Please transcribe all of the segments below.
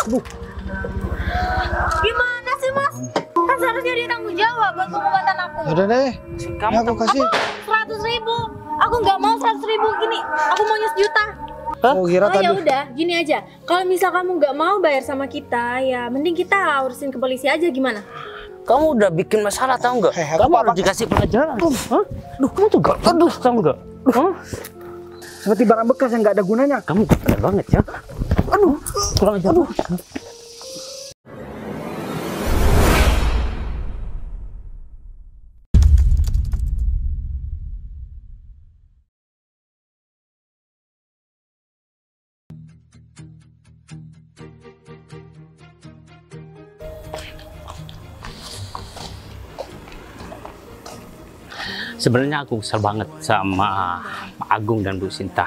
Aduh. Gimana sih Mas? Kan seharusnya dia tanggung jawab buat pengobatan aku. Udah deh. Kamu Aku kasih. 100.000. Aku nggak mau 100.000 gini. Aku maunya sejuta. Oh, kira Oh ya tadi. udah, gini aja. Kalau misal kamu nggak mau bayar sama kita, ya mending kita urusin ke polisi aja gimana? Kamu udah bikin masalah tahu nggak? Aku Kamu harus dikasih pelajaran. Hah? Duh, kamu tuh gak aduh, tahu nggak? Hah? Seperti barang bekas yang nggak ada gunanya. Kamu keren banget ya. Aduh, kurang ajar. Aduh. Sebenarnya aku kesel banget sama Pak Agung dan Bu Sinta.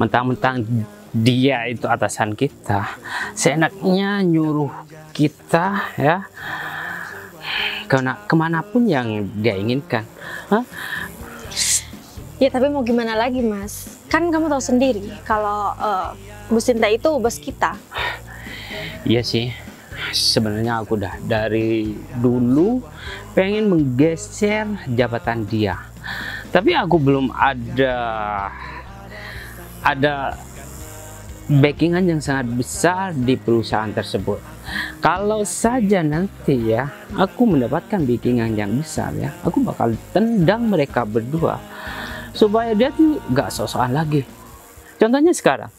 Mentang-mentang dia itu atasan kita, seenaknya nyuruh kita ya kemanapun yang dia inginkan. Hah? Ya tapi mau gimana lagi Mas? Kan kamu tahu sendiri kalau Bu Sinta itu bos kita. Iya sih, sebenarnya aku udah dari dulu pengen menggeser jabatan dia, tapi aku belum ada backingan yang sangat besar di perusahaan tersebut. Kalau saja nanti ya aku mendapatkan backingan yang besar ya, aku bakal tendang mereka berdua supaya dia tuh gak sok-sokan lagi. Contohnya sekarang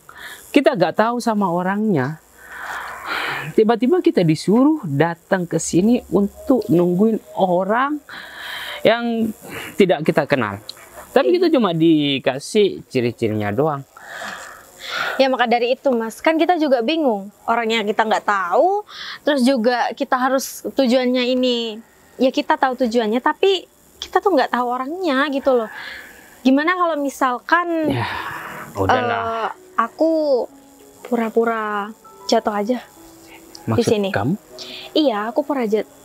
kita gak tahu sama orangnya, tiba-tiba kita disuruh datang ke sini untuk nungguin orang yang tidak kita kenal. Tapi kita cuma dikasih ciri-cirinya doang. Ya maka dari itu Mas, kan kita juga bingung. Orangnya kita nggak tahu, terus juga kita harus tujuannya ini. Ya kita tahu tujuannya, tapi kita tuh nggak tahu orangnya gitu loh. Gimana kalau misalkan Ya, udahlah. aku pura-pura jatuh aja di Maksud sini? kamu? Iya, aku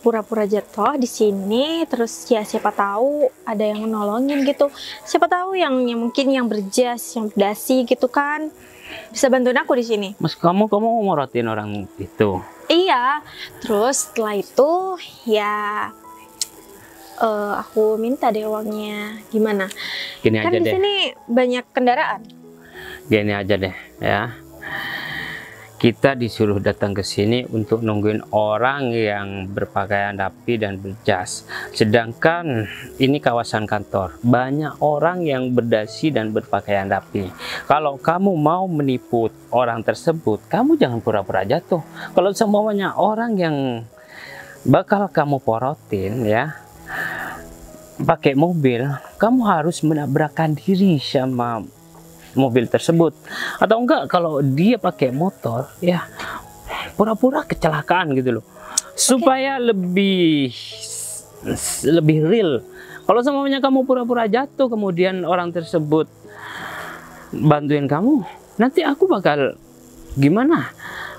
pura-pura jatuh di sini, terus ya siapa tahu ada yang nolongin gitu. Siapa tahu yang mungkin yang berjas, yang berdasi gitu kan, bisa bantuin aku di sini. Mas, kamu mau morotin orang itu? Iya, terus setelah itu ya aku minta deh uangnya. Gimana? Gini Kan aja di deh. sini banyak kendaraan. Gini aja deh ya. Kita disuruh datang ke sini untuk nungguin orang yang berpakaian rapi dan berjas. Sedangkan ini kawasan kantor. Banyak orang yang berdasi dan berpakaian rapi. Kalau kamu mau menipu orang tersebut, kamu jangan pura-pura jatuh. Kalau semuanya orang yang bakal kamu porotin ya, pakai mobil, kamu harus menabrakkan diri sama mobil tersebut. Atau enggak kalau dia pakai motor ya pura-pura kecelakaan gitu loh, supaya lebih real. Kalau semuanya kamu pura-pura jatuh kemudian orang tersebut bantuin kamu, nanti aku bakal gimana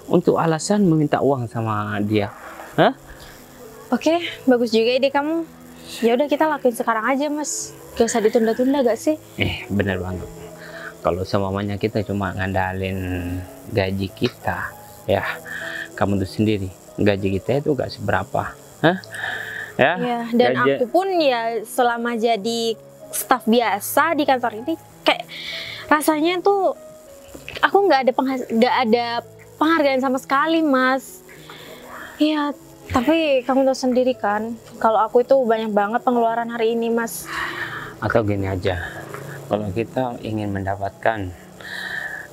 untuk alasan meminta uang sama dia. Hah? Oke, bagus juga ide kamu. Ya udah kita lakuin sekarang aja Mas. Gak usah ditunda-tunda gak sih? Bener banget. Kalau semuanya kita cuma ngandalin gaji kita, ya kamu tuh sendiri, gaji kita itu gak seberapa. Hah? Ya, ya, dan gaji... aku pun ya selama jadi staf biasa di kantor ini kayak rasanya tuh aku nggak ada penghargaan sama sekali Mas. Iya, tapi kamu tahu sendiri kan kalau aku itu banyak banget pengeluaran hari ini Mas. Atau gini aja, kalau kita ingin mendapatkan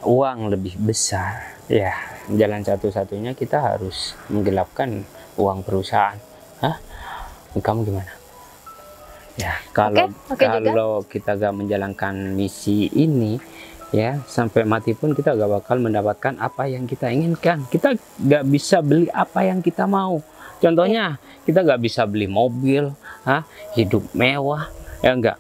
uang lebih besar, ya jalan satu-satunya kita harus menggelapkan uang perusahaan. Hah? Kamu gimana? Ya, kalau kalau kita gak menjalankan misi ini, ya sampai mati pun kita gak bakal mendapatkan apa yang kita inginkan. Kita gak bisa beli apa yang kita mau. Contohnya, kita gak bisa beli mobil, hidup mewah, ya enggak?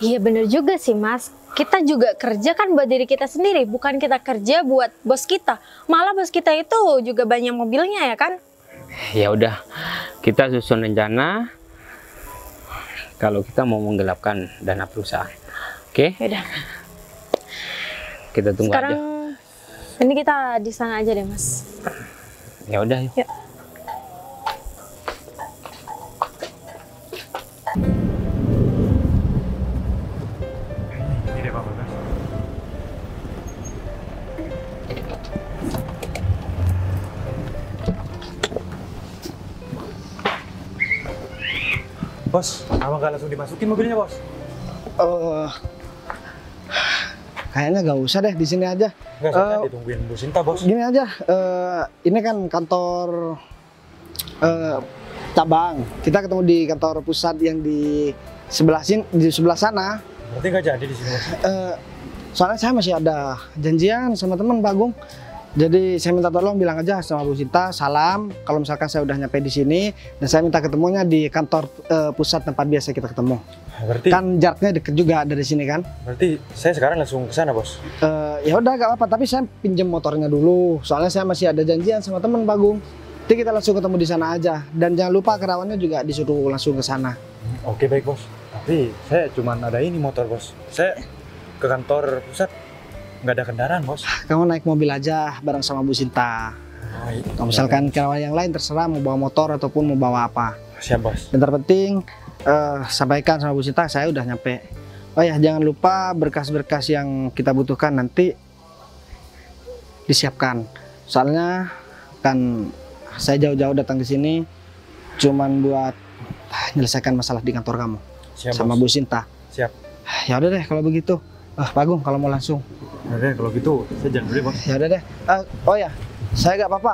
Iya bener juga sih Mas. Kita juga kerja kan buat diri kita sendiri, bukan kita kerja buat bos kita. Malah bos kita itu juga banyak mobilnya ya kan? Ya udah, kita susun rencana kalau kita mau menggelapkan dana perusahaan. Oke? Yaudah. Kita tunggu sekarang, aja. Ini kita di sana aja deh Mas. Ya udah yuk. Yuk. Ini deh Pak Bagas. Bos, kenapa nggak langsung dimasukin mobilnya, Bos? Kayaknya gak usah deh, di sini aja. Nggak, soalnya ditungguin Bu Sinta, Bos. Gini aja, ini kan kantor cabang. Kita ketemu di kantor pusat yang di sebelah sini, di sebelah sana. Berarti nggak jadi di sini, Bos? Soalnya saya masih ada janjian sama teman Pak Agung. Jadi saya minta tolong bilang aja sama Bu Sinta, salam kalau misalkan saya udah nyampe di sini dan saya minta ketemunya di kantor pusat tempat biasa kita ketemu. Berarti Kan jaraknya deket juga dari sini kan. berarti saya sekarang langsung ke sana, Bos. Ya udah gak apa-apa, tapi saya pinjam motornya dulu. Soalnya saya masih ada janjian sama teman Pak Agung. Jadi kita langsung ketemu di sana aja. Dan jangan lupa kerawannya juga disuruh langsung ke sana. Oke, baik, Bos. Tapi saya cuma ada ini motor, Bos. Saya ke kantor pusat nggak ada kendaraan, Bos. Kamu naik mobil aja bareng sama Bu Sinta. Kalau misalkan kerawan yang lain terserah mau bawa motor ataupun mau bawa apa. Siap, Bos. Dan terpenting sampaikan sama Bu Sinta saya udah nyampe. Oh ya, jangan lupa berkas-berkas yang kita butuhkan nanti disiapkan. Soalnya kan saya jauh-jauh datang ke sini cuman buat menyelesaikan masalah di kantor kamu. Siap, sama Bos. Bu Sinta. Siap. Ya udah deh kalau begitu. Pak Agung kalau mau langsung. Oke, kalau gitu saya jalan dulu, Bos. Ya udah deh. Oh ya, saya gak apa-apa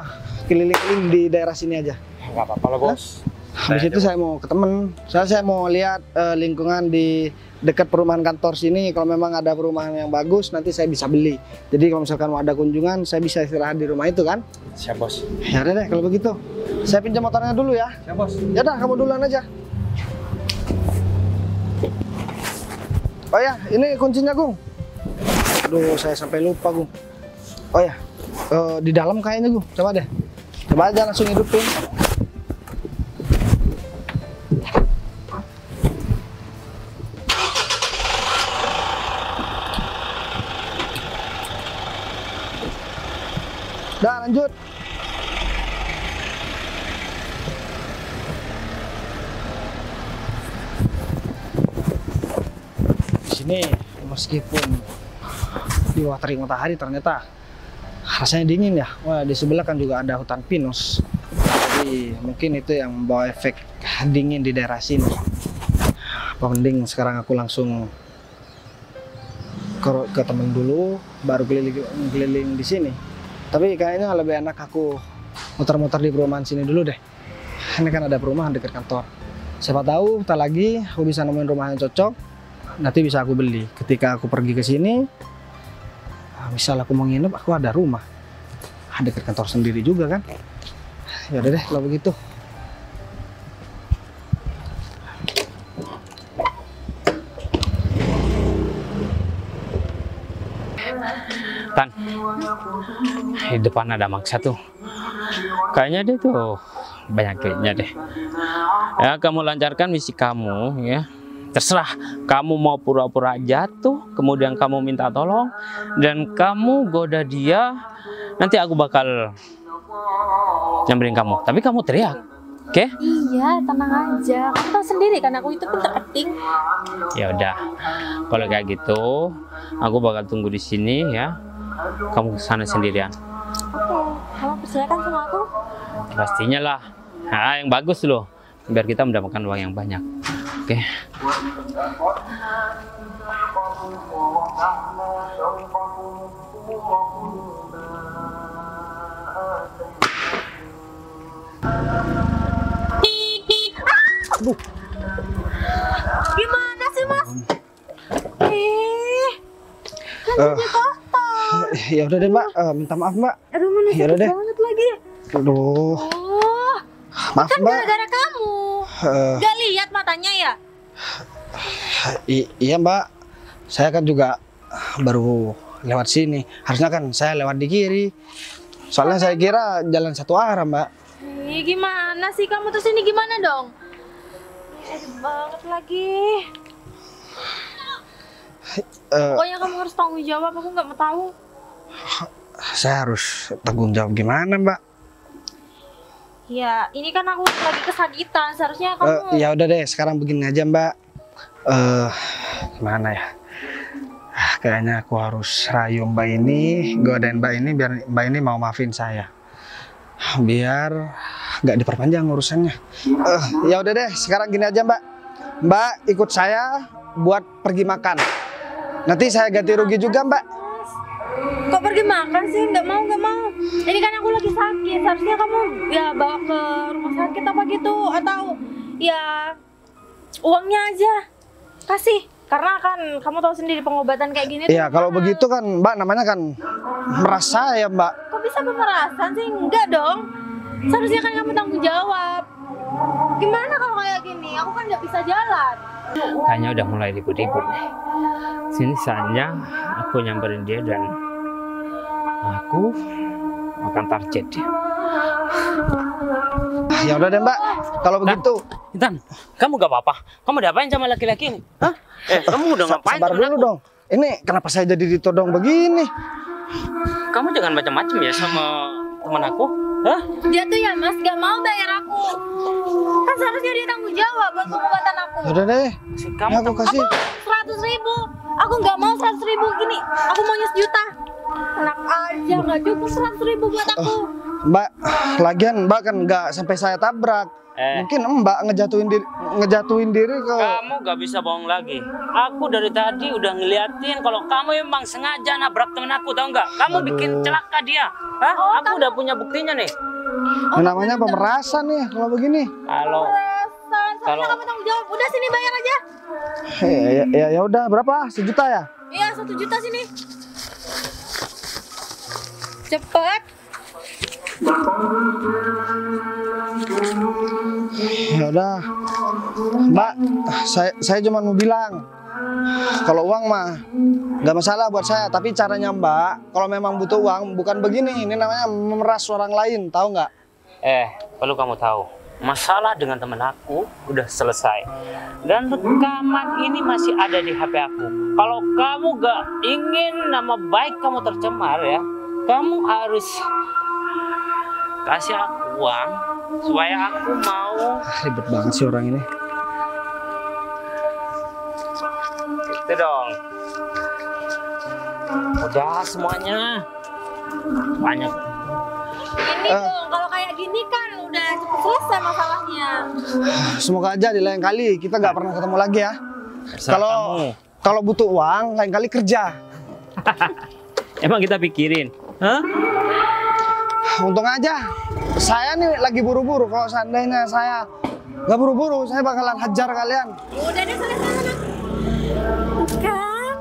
keliling-keliling di daerah sini aja. Nggak apa-apa lah, Bos. Habis itu saya mau ke temen. Soalnya saya mau lihat lingkungan di dekat perumahan kantor sini. Kalau memang ada perumahan yang bagus, nanti saya bisa beli. Jadi kalau misalkan mau ada kunjungan, saya bisa istirahat di rumah itu kan. Siap, Bos. Ya udah deh kalau begitu. Saya pinjam motornya dulu ya. Siap, Bos. Ya udah, kamu duluan aja. Oh ya, ini kuncinya, Gung. Aduh, saya sampai lupa, Gung. Oh ya, di dalam kayaknya, Gung. Coba deh. Coba aja langsung hidupin. Dah, lanjut. Di sini meskipun di bawah terik matahari ternyata rasanya dingin ya. Wah, di sebelah kan juga ada hutan pinus. Jadi mungkin itu yang membawa efek dingin di daerah sini. Apa mending sekarang aku langsung ke temen dulu, baru keliling di sini. Tapi kayaknya lebih enak aku muter-muter di perumahan sini dulu deh. Ini kan ada perumahan dekat kantor. Siapa tahu, tak lagi aku bisa nemuin rumah yang cocok. Nanti bisa aku beli. Ketika aku pergi ke sini, misal aku mau nginep, aku ada rumah. Dekat kantor sendiri juga kan. Ya udah deh kalau begitu. Tan, di depan ada maksa tuh. Kayaknya dia tuh banyak duitnya deh. Ya, kamu lancarkan misi kamu ya. Terserah, kamu mau pura-pura jatuh, kemudian kamu minta tolong, dan kamu goda dia, nanti aku bakal nyamperin kamu. Tapi kamu teriak, oke? Iya, tenang aja. Kamu tahu sendiri kan aku itu pinter acting. Ya udah, kalau kayak gitu, aku bakal tunggu di sini ya. Kamu kesana sendirian. Oke, kamu percayakan sama aku? Pastinya lah. Nah, yang bagus loh, biar kita mendapatkan uang yang banyak. Oke. Aduh. Gimana sih, Mas? Kan jadi kotor. Ya udah deh Mbak, minta maaf Mbak. Aduh, mana Ya udah sakit deh. banget lagi. Aduh, Oh, maaf kan Mbak. gara-gara kamu. Eh, Gak lihat matanya ya? Iya Mbak, saya kan juga baru lewat sini. Harusnya kan saya lewat di kiri. Soalnya saya kira jalan satu arah Mbak. Gimana sih kamu terus ini gimana dong? Sakit banget lagi. Pokoknya kamu harus tanggung jawab, aku nggak mau tahu. Saya harus tanggung jawab gimana Mbak? Ya, ini kan aku lagi kesakitan. Seharusnya kamu... Ya udah deh, sekarang begini aja Mbak. Gimana ya? Kayaknya aku harus rayu Mbak ini, godain Mbak ini biar Mbak ini mau maafin saya. Biar nggak diperpanjang urusannya. Ya udah deh, sekarang gini aja Mbak. Mbak ikut saya buat pergi makan. Nanti saya ganti rugi juga Mbak. Kok pergi makan sih? Nggak mau. Ini kan aku lagi sakit. Seharusnya kamu ya bawa ke rumah sakit apa gitu. Atau ya uangnya aja kasih. Karena kan kamu tahu sendiri pengobatan kayak gini. Iya, kalau begitu kan Mbak namanya kan merasa ya Mbak. Kok bisa pemerasan sih? Enggak dong. Seharusnya kan kamu tanggung jawab. Gimana kalau kayak gini? Aku kan nggak bisa jalan. Kayaknya udah mulai ribut-ribut nih. Sini saatnya aku nyamperin dia dan aku akan target dia. Ya udah deh Mbak, kalau begitu. Intan, kamu gak apa-apa? Kamu udah apain sama laki-laki ini? Hah? Kamu udah ngapain? Sabar dulu dong. Ini kenapa saya jadi ditodong begini? Kamu jangan macam-macam ya sama teman aku. Hah? Dia tuh ya Mas gak mau bayar aku. Kan seharusnya dia tanggung jawab buat pengobatan aku. Udah deh, Kamu ini aku kasih. 100.000. Aku nggak mau 100.000 gini. Aku maunya sejuta. Enak aja nggak cukup 100.000 buat aku. Mbak, lagian Mbak kan nggak sampai saya tabrak. Mungkin Mbak ngejatuhin diri ke. Kamu gak bisa bohong lagi. Aku dari tadi udah ngeliatin kalau kamu emang sengaja nabrak temen aku, tau nggak? Kamu bikin celaka dia. Hah? Aku udah punya buktinya nih. Namanya pemerasan nih kalau begini. Soalnya kamu tanggung jawab. Udah sini bayar aja. Ya udah, berapa? 1 juta ya? Iya 1 juta sini. Cepet. Ya udah, Mbak, saya cuma mau bilang, kalau uang mah nggak masalah buat saya, tapi caranya Mbak, kalau memang butuh uang bukan begini, ini namanya memeras orang lain, tahu nggak? Perlu kamu tahu, masalah dengan temen aku udah selesai dan rekaman ini masih ada di HP aku. Kalau kamu gak ingin nama baik kamu tercemar ya, kamu harus kasih aku uang supaya aku mau. Ribet banget sih orang ini. Itu dong. Udah semuanya. Banyak. Ini dong, kalau kayak gini kan udah cepet selesai masalahnya. Semoga aja di lain kali kita nggak pernah ketemu lagi ya. Kalau butuh uang, lain kali kerja. Emang kita pikirin, hah? Untung aja, saya nih lagi buru-buru. Kalau seandainya saya nggak buru-buru, saya bakalan hajar kalian. Udah deh sana. Kan,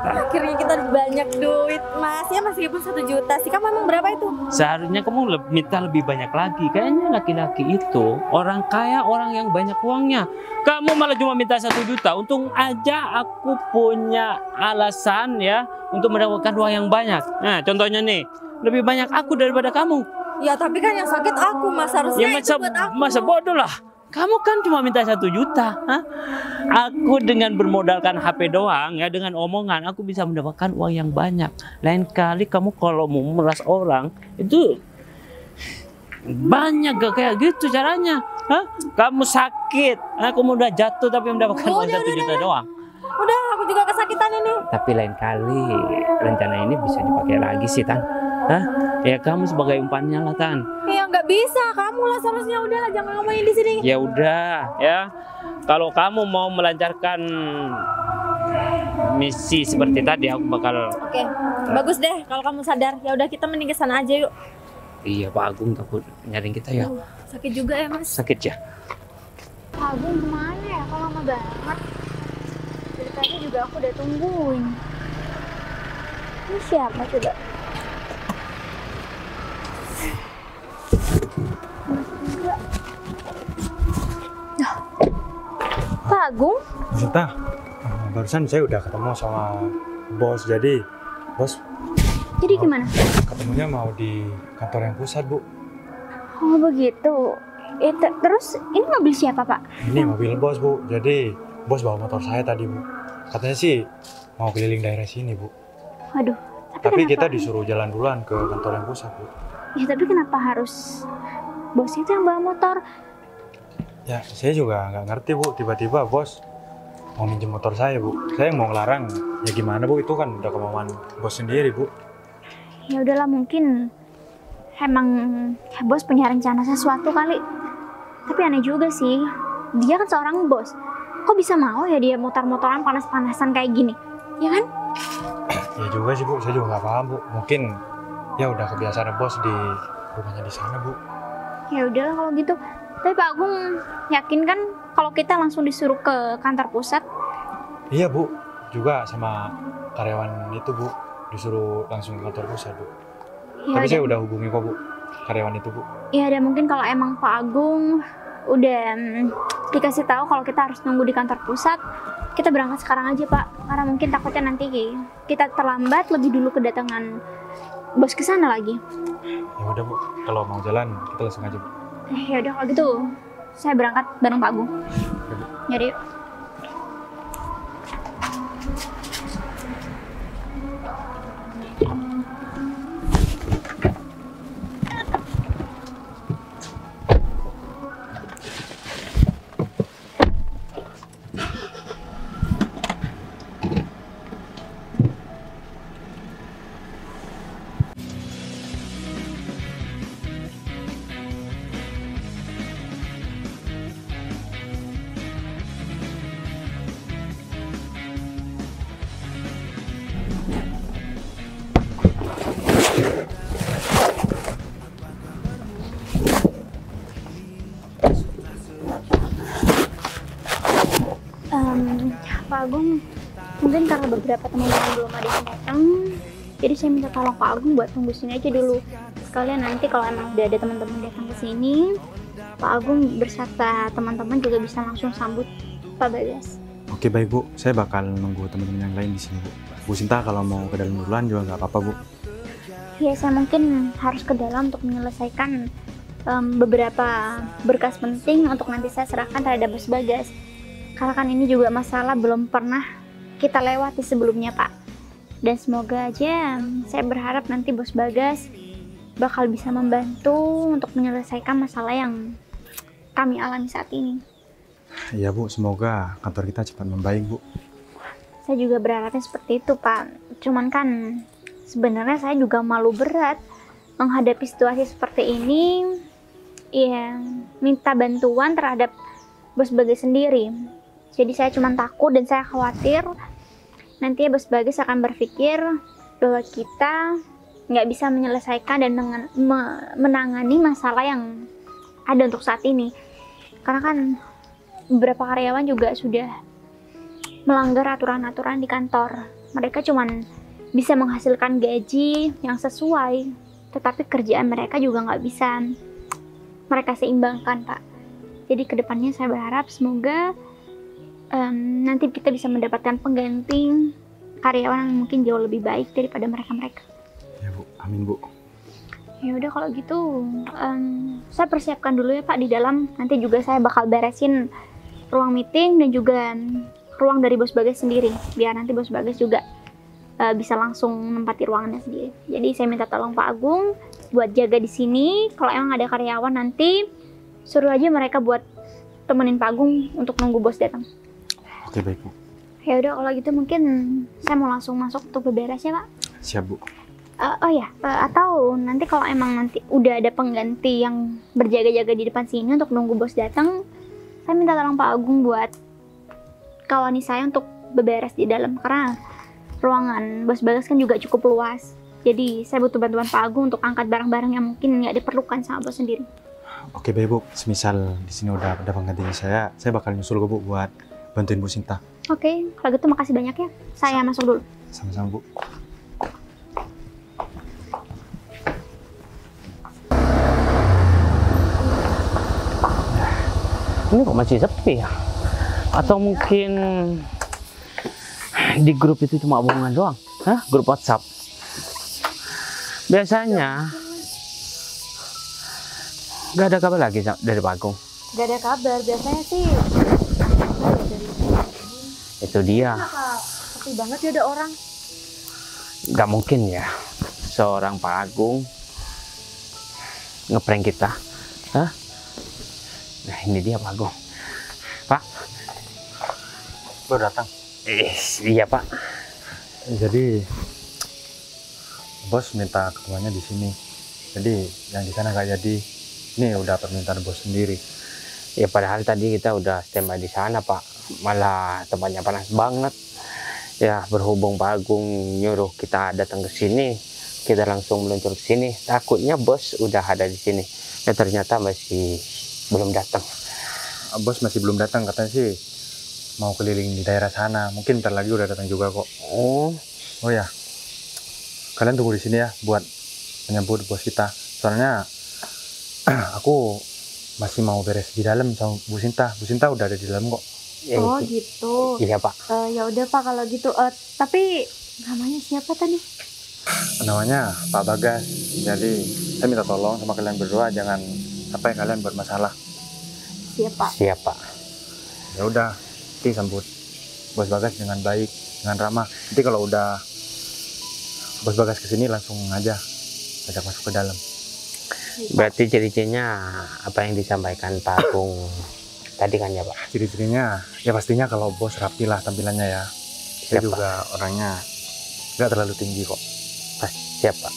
akhirnya kita banyak duit Mas. Ya meskipun 1 juta sih. Kamu emang berapa itu? Seharusnya kamu minta lebih banyak lagi. Kayaknya laki-laki itu orang kaya, orang yang banyak uangnya. Kamu malah cuma minta 1 juta. Untung aja aku punya alasan ya untuk mendapatkan uang yang banyak. Nah, contohnya nih. Lebih banyak aku daripada kamu. Ya tapi kan yang sakit aku Mas, harusnya Ya itu buat aku. masa bodoh lah. Kamu kan cuma minta 1 juta. Hah? Aku dengan bermodalkan HP doang ya, dengan omongan aku bisa mendapatkan uang yang banyak. Lain kali kamu kalau mau memeras orang itu banyak gak kayak gitu caranya. Hah? Kamu sakit, kamu udah jatuh tapi mendapatkan uang 1 juta doang. Udah, aku juga kesakitan ini. Tapi lain kali rencana ini bisa dipakai lagi sih Tan. Hah? Ya kamu sebagai umpannya lah Tan. Ya nggak bisa, kamu lah seharusnya. Udahlah, jangan ngomongin di sini. Ya udah ya. Kalau kamu mau melancarkan misi seperti tadi, aku bakal. Oke, bagus deh kalau kamu sadar. Ya udah kita mending ke sana aja yuk. Iya Pak Agung takut nyariin kita ya. Sakit juga ya Mas. Sakit ya. Pak Agung kemana ya? Kok lama banget? Dari tadi juga aku udah tungguin. Ini siapa coba? Pak Agung? Sinta, barusan saya udah ketemu sama bos. Jadi Gimana? ketemunya mau di kantor yang pusat, Bu. Oh begitu. Terus ini mobil siapa Pak? Ini mobil bos, Bu. Jadi bos bawa motor saya tadi, Bu. Katanya sih mau keliling daerah sini, Bu. Waduh. Tapi kita disuruh jalan duluan ke kantor yang pusat, Bu. Ya tapi kenapa harus bosnya itu yang bawa motor. Ya, saya juga nggak ngerti Bu, tiba-tiba bos mau minjem motor saya Bu. Saya mau ngelarang, ya gimana Bu, itu kan udah kemauan bos sendiri Bu. Ya udahlah, mungkin emang bos punya rencana sesuatu kali. Tapi aneh juga sih, dia kan seorang bos. Kok bisa mau ya dia motor-motoran panas-panasan kayak gini? Ya kan? Ya juga sih Bu, saya juga nggak paham Bu. Mungkin ya udah kebiasaan bos di rumahnya di sana Bu. Ya udahlah kalau gitu. Tapi Pak Agung yakin kan kalau kita langsung disuruh ke kantor pusat? Iya Bu, juga sama karyawan itu Bu, disuruh langsung ke kantor pusat Bu. Ya Tapi udah. saya udah hubungi kok Bu, karyawan itu Bu. Ya ada mungkin kalau emang Pak Agung udah dikasih tahu kalau kita harus nunggu di kantor pusat, kita berangkat sekarang aja Pak. Karena mungkin takutnya nanti kita terlambat lebih dulu kedatangan bos ke sana lagi. Ya udah Bu, kalau mau jalan kita langsung aja Bu. Ya udah kalau gitu, saya berangkat bareng Pak Agung. Jadi yuk. Pak Agung, mungkin karena beberapa teman-teman belum ada yang datang, jadi saya minta tolong Pak Agung buat tunggu sini aja dulu. Sekalian nanti kalau emang udah ada teman-teman datang ke sini, Pak Agung berserta teman-teman juga bisa langsung sambut Pak Bagas. Oke baik Bu, saya bakal nunggu teman-teman yang lain di sini Bu. Bu Sinta kalau mau ke dalam duluan juga nggak apa-apa Bu. Ya, saya mungkin harus ke dalam untuk menyelesaikan beberapa berkas penting untuk nanti saya serahkan terhadap Bos Bagas. Karena kan ini juga masalah belum pernah kita lewati sebelumnya Pak. Dan semoga aja saya berharap nanti Bos Bagas bakal bisa membantu untuk menyelesaikan masalah yang kami alami saat ini. Iya Bu, semoga kantor kita cepat membaik Bu. Saya juga berharapnya seperti itu Pak. Cuman kan sebenarnya saya juga malu berat menghadapi situasi seperti ini. Ya, minta bantuan terhadap Bos Bagas sendiri. Jadi saya cuma takut dan saya khawatir nanti Bos Bagas akan berpikir bahwa kita nggak bisa menyelesaikan dan menangani masalah yang ada untuk saat ini. Karena kan beberapa karyawan juga sudah melanggar aturan-aturan di kantor. Mereka cuma bisa menghasilkan gaji yang sesuai, tetapi kerjaan mereka juga nggak bisa mereka seimbangkan Pak. Jadi kedepannya saya berharap semoga nanti kita bisa mendapatkan pengganti karyawan yang mungkin jauh lebih baik daripada mereka-mereka. Ya Bu, amin Bu. Ya udah kalau gitu saya persiapkan dulu ya Pak di dalam. Nanti juga saya bakal beresin ruang meeting dan juga ruang dari Bos Bagas sendiri, biar nanti Bos Bagas juga bisa langsung menempati ruangannya sendiri. Jadi saya minta tolong Pak Agung buat jaga di sini. Kalau emang ada karyawan nanti suruh aja mereka buat temenin Pak Agung untuk nunggu bos datang. Oke baik Bu. Ya udah kalau gitu mungkin saya mau langsung masuk untuk beberes ya Pak. Siap Bu. Oh ya, atau nanti kalau emang nanti udah ada pengganti yang berjaga-jaga di depan sini untuk nunggu bos datang, saya minta tolong Pak Agung buat kawani saya untuk beberes di dalam, karena ruangan Bos Bagas kan juga cukup luas. Jadi saya butuh bantuan Pak Agung untuk angkat barang-barang yang mungkin nggak diperlukan sama bos sendiri. Oke baik Bu, semisal di sini udah ada penggantinya saya bakal nyusul ke Bu buat bantuin Bu Sinta. Oke, kalau gitu makasih banyak ya. Saya masuk dulu. Sama-sama Bu. Ini kok masih sepi ya? Atau mungkin di grup itu cuma omongan doang? Hah? Grup WhatsApp? Biasanya nggak ada kabar lagi dari Pak Agung. Gak ada kabar, biasanya sih. Itu dia. Sepi banget ya ada orang. Nggak mungkin ya seorang Pak Agung ngeprank kita. Hah? Nah ini dia Pak Agung. Pak. Baru datang. Iya Pak. Jadi bos minta ketemuannya di sini. Jadi yang di sana nggak jadi. Ini udah permintaan bos sendiri. Ya padahal tadi kita udah standby di sana Pak. Malah tempatnya panas banget. Ya berhubung Pak Agung nyuruh kita datang ke sini, kita langsung meluncur ke sini. Takutnya bos udah ada di sini. Ya ternyata masih belum datang. Bos masih belum datang, katanya sih mau keliling di daerah sana. Mungkin ntar lagi udah datang juga kok. Oh ya, kalian tunggu di sini ya buat menyambut bos kita. Soalnya aku masih mau beres di dalam sama Bu Sinta. Bu Sinta udah ada di dalam kok. Oh gitu. Iya Pak. Ya udah Pak kalau gitu. Tapi namanya siapa tadi? Namanya Pak Bagas. Jadi saya minta tolong sama kalian berdua, jangan sampai kalian buat masalah. Siapa? Siapa? Ya udah, nanti sambut bos Bagas dengan baik, dengan ramah. Nanti kalau udah bos Bagas kesini langsung aja ajak masuk ke dalam. Berarti ciri-cirinya apa yang disampaikan Pak Agung tadi kan ya Pak? Ciri-cirinya ya pastinya kalau bos rapi lah tampilannya ya. Saya Siap, juga orangnya nggak terlalu tinggi kok. Siap Pak.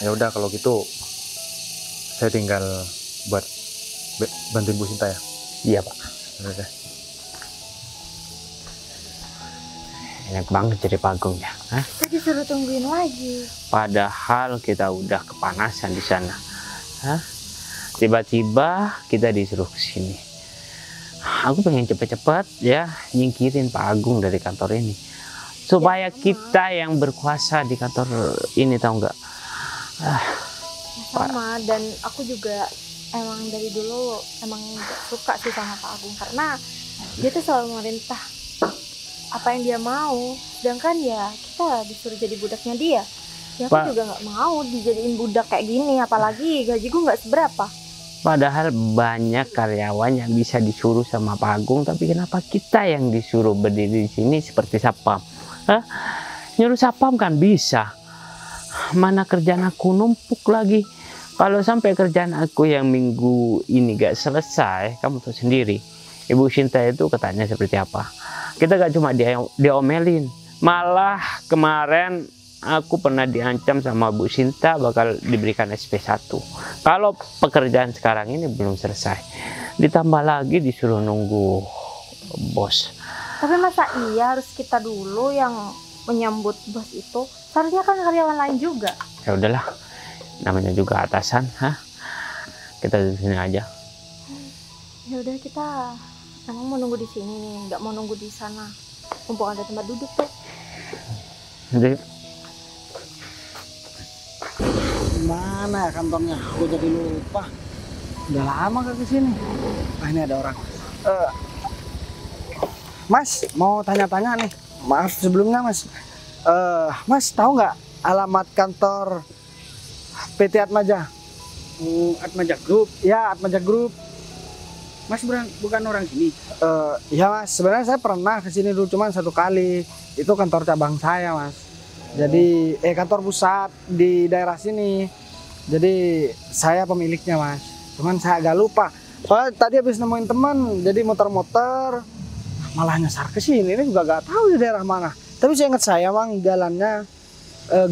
Ya udah kalau gitu saya tinggal buat bantuin Bu Sinta ya. Iya Pak. Udah deh. Enak banget jadi Pak Agung ya. Hah? Tadi suruh tungguin lagi. Padahal kita udah kepanasan di sana. Hah? Tiba-tiba kita disuruh ke sini. Aku pengen cepet-cepet ya nyingkirin Pak Agung dari kantor ini. Supaya kita yang berkuasa di kantor ini, tahu nggak? Sama, dan aku juga emang dari dulu emang gak suka sih sama Pak Agung karena dia tuh selalu memerintah apa yang dia mau, sedangkan ya kita disuruh jadi budaknya dia. Ya aku Pak, juga nggak mau dijadiin budak kayak gini, apalagi gaji gue nggak seberapa. padahal banyak karyawan yang bisa disuruh sama Pak Agung, tapi kenapa kita yang disuruh berdiri di sini seperti sapam? Hah? Nyuruh sapam kan bisa. Mana kerjaan aku numpuk lagi. Kalau sampai kerjaan aku yang minggu ini gak selesai, kamu tahu sendiri. Ibu Sinta itu katanya seperti apa. Kita gak cuma diomelin, malah kemarin aku pernah diancam sama Bu Sinta bakal diberikan SP1 kalau pekerjaan sekarang ini belum selesai. Ditambah lagi disuruh nunggu bos. Tapi masa iya harus kita dulu yang menyambut bos itu? Seharusnya kan karyawan lain juga. Ya udahlah, namanya juga atasan. Kita di sini aja. Ya udah, kita emang mau nunggu di sini nih, nggak mau nunggu di sana. Mumpung ada tempat duduk tuh. Jadi Mana ya kantornya? Aku jadi lupa. Udah lama gak kesini. Ah, ini ada orang. Mas, mau tanya-tanya nih. Maaf sebelumnya Mas. Mas tahu nggak alamat kantor PT Atmaja? Atmaja Group. Ya, Atmaja Group. Mas bukan orang sini. Ya Mas, sebenarnya saya pernah kesini dulu cuma 1 kali. Itu kantor cabang saya Mas. Jadi kantor pusat di daerah sini. Jadi saya pemiliknya Mas. Cuman saya agak lupa. Soalnya tadi habis nemuin teman, jadi muter-muter malah nyasar ke sini. Ini juga gak tahu di daerah mana. Tapi saya ingat saya Bang, jalannya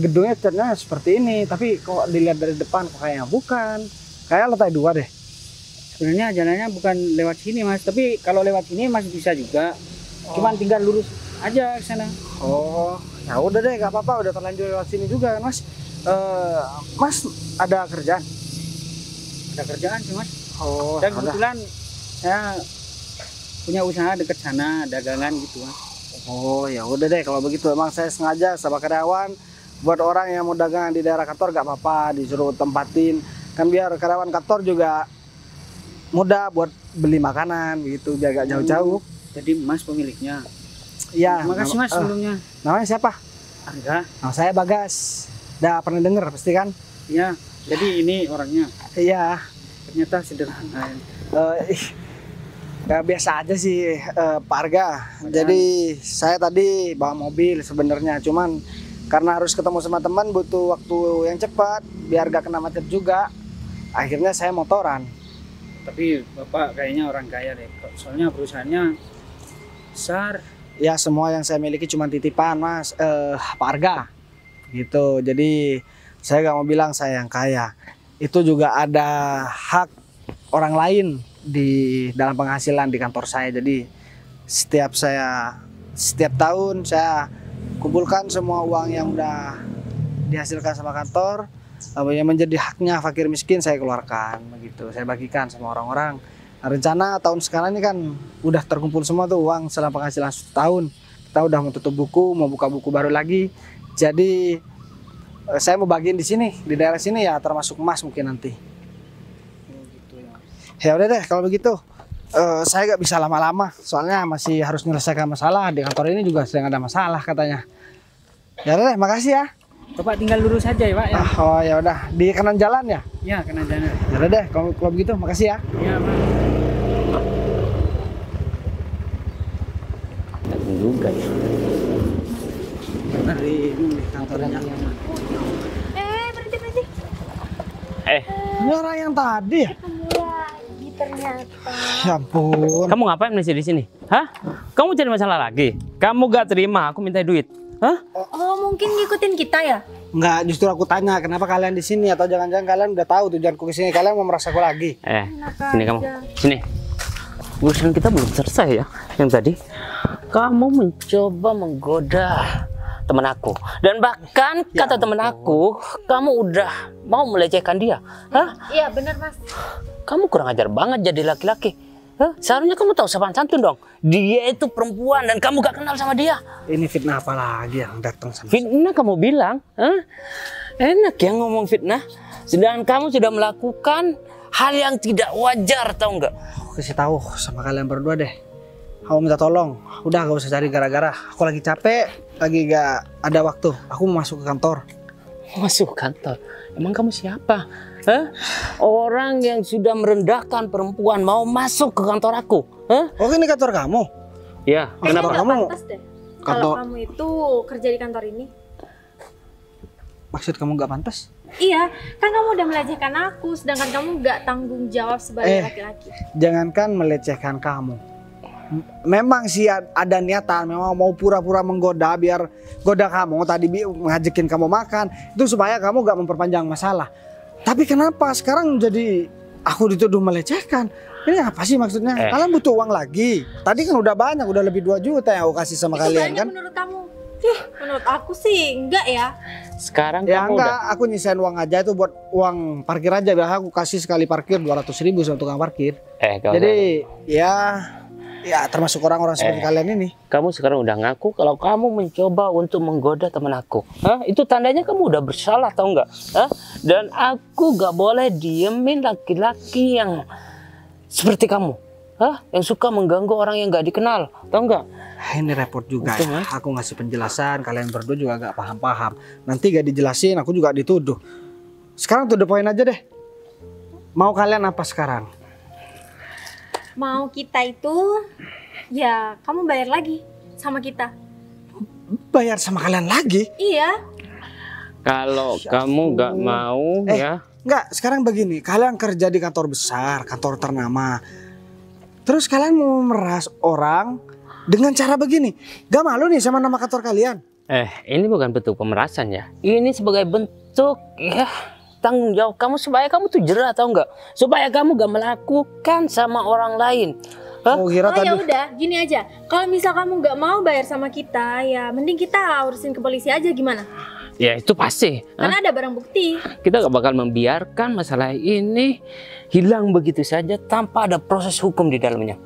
gedungnya catnya seperti ini. Tapi kok dilihat dari depan kok kayaknya bukan. Kayak lantai 2 deh. Sebenarnya jalannya bukan lewat sini Mas, tapi kalau lewat sini masih bisa juga. Cuman tinggal lurus aja ke sana. Oh, ya udah deh, gak apa-apa, udah terlanjur lewat sini juga kan Mas. Mas ada kerjaan? Ada kerjaan sih Mas. Oh, Dan udah. kebetulan saya punya usaha dekat sana, dagangan gitu Mas. Oh, ya udah deh kalau begitu. Emang saya sengaja sama karyawan buat orang yang mau dagangan di daerah kantor gak apa-apa disuruh tempatin. Kan biar karyawan kantor juga mudah buat beli makanan gitu, biar gak jauh-jauh. Jadi Mas pemiliknya. Iya. Terima kasih Mas sebelumnya. Namanya siapa? Arga. Nama saya Bagas. Udah pernah denger pasti kan? Ya, jadi ini orangnya. Iya. Ternyata sederhana. Ya biasa aja sih Pak Arga. Jadi saya tadi bawa mobil sebenarnya, cuman karena harus ketemu sama teman butuh waktu yang cepat biar gak kena macet juga. Akhirnya saya motoran. Tapi Bapak kayaknya orang kaya deh. Soalnya perusahaannya besar. Ya semua yang saya miliki cuma titipan Mas, Pak Arga gitu. Jadi saya gak mau bilang saya yang kaya. Itu juga ada hak orang lain di dalam penghasilan di kantor saya. Jadi setiap tahun saya kumpulkan semua uang yang udah dihasilkan sama kantor, yang menjadi haknya fakir miskin saya keluarkan begitu. Saya bagikan sama orang-orang. Rencana tahun sekarang ini kan udah terkumpul semua tuh uang selama penghasilan setahun. Kita udah mau tutup buku, mau buka buku baru lagi. Jadi saya mau bagiin di sini, di daerah sini ya, termasuk Mas mungkin nanti. Ya udah deh kalau begitu. Saya nggak bisa lama-lama, soalnya masih harus menyelesaikan masalah di kantor ini juga sedang ada masalah katanya. Ya udah deh, makasih ya. Bapak tinggal lurus aja ya Pak ya. Oh ya udah, di kanan jalan ya. Ya kanan jalan. Ya udah deh, kalau begitu makasih ya. Ya Pak. Juga ya. Dari ini kantornya. Berhenti. Ini orang yang tadi ya? Kamu lagi ternyata. Ya ampun. Kamu ngapain masih di sini? Hah? Kamu cari masalah lagi? Kamu gak terima aku minta duit? Hah? Oh, mungkin ngikutin kita ya? Enggak, justru aku tanya kenapa kalian di sini, atau jangan-jangan kalian udah tahu tujuanku ke sini, kalian mau meraksa aku lagi. Sini kamu. Sini. Urusan kita belum selesai ya. Yang tadi kamu mencoba menggoda teman aku, dan bahkan kata teman aku, kamu udah mau melecehkan dia. Hah? Iya, benar Mas. Kamu kurang ajar banget jadi laki-laki. Hah? Seharusnya kamu tahu sopan santun dong. Dia itu perempuan dan kamu gak kenal sama dia. Ini fitnah apa lagi yang datang sama Fitnah kamu bilang? Hah? Enak ya ngomong fitnah. Sedangkan kamu sudah melakukan hal yang tidak wajar, tahu nggak? Aku kasih tahu sama kalian berdua deh. Aku minta tolong. Udah gak usah cari gara-gara. Aku lagi capek, lagi gak ada waktu. Aku mau masuk ke kantor. Masuk kantor? Emang kamu siapa? Hah? Orang yang sudah merendahkan perempuan mau masuk ke kantor aku? Hah? Oh ini kantor kamu? Ya. Kenapa Kayaknya kamu? nggak pantas deh. Kalau Kantor? kamu itu kerja di kantor ini. Maksud kamu gak pantas? Iya, kan kamu udah melecehkan aku, sedangkan kamu nggak tanggung jawab sebagai laki-laki. Jangankan melecehkan kamu. Memang sih ada niatan, memang mau pura-pura menggoda biar goda kamu tadi ngajakin kamu makan itu supaya kamu gak memperpanjang masalah. Tapi kenapa sekarang jadi aku dituduh melecehkan? Ini apa sih maksudnya? Kalian butuh uang lagi. Tadi kan udah banyak, udah lebih 2 juta yang aku kasih sama Itu kalian banyak kan? menurut kamu? Menurut aku sih enggak ya. Sekarang Ya kamu enggak, udah. aku nyisain uang aja itu buat uang parkir aja. Biar aku kasih sekali parkir 200.000 sama tukang parkir. Jadi ya termasuk orang-orang seperti kalian ini. Kamu sekarang udah ngaku kalau kamu mencoba untuk menggoda teman aku. Hah? Itu tandanya kamu udah bersalah, tahu nggak? Hah? Dan aku gak boleh diemin laki-laki yang seperti kamu. Hah? Yang suka mengganggu orang yang gak dikenal, tahu nggak? Ini repot juga Betul, ya. Mas. Aku ngasih penjelasan, kalian berdua juga gak paham-paham. Nanti gak dijelasin, aku juga dituduh. Sekarang to the point aja deh. Mau kalian apa sekarang? Mau kita itu, ya kamu bayar lagi sama kita. Bayar sama kalian lagi? Iya. Kalau kamu gak mau ya. Enggak, sekarang begini. Kalian kerja di kantor besar, kantor ternama. Terus kalian mau memeras orang dengan cara begini. Gak malu nih sama nama kantor kalian? Ini bukan bentuk pemerasan ya. Ini sebagai bentuk ya tanggung jawab kamu supaya kamu tuh jerah, tahu nggak? Supaya kamu gak melakukan sama orang lain. Hah? Oh, kira tadi. Ya udah, gini aja. Kalau misal kamu nggak mau bayar sama kita, ya mending kita urusin ke polisi aja, gimana? Ya itu pasti. Karena ada barang bukti. Kita gak bakal membiarkan masalah ini hilang begitu saja tanpa ada proses hukum di dalamnya.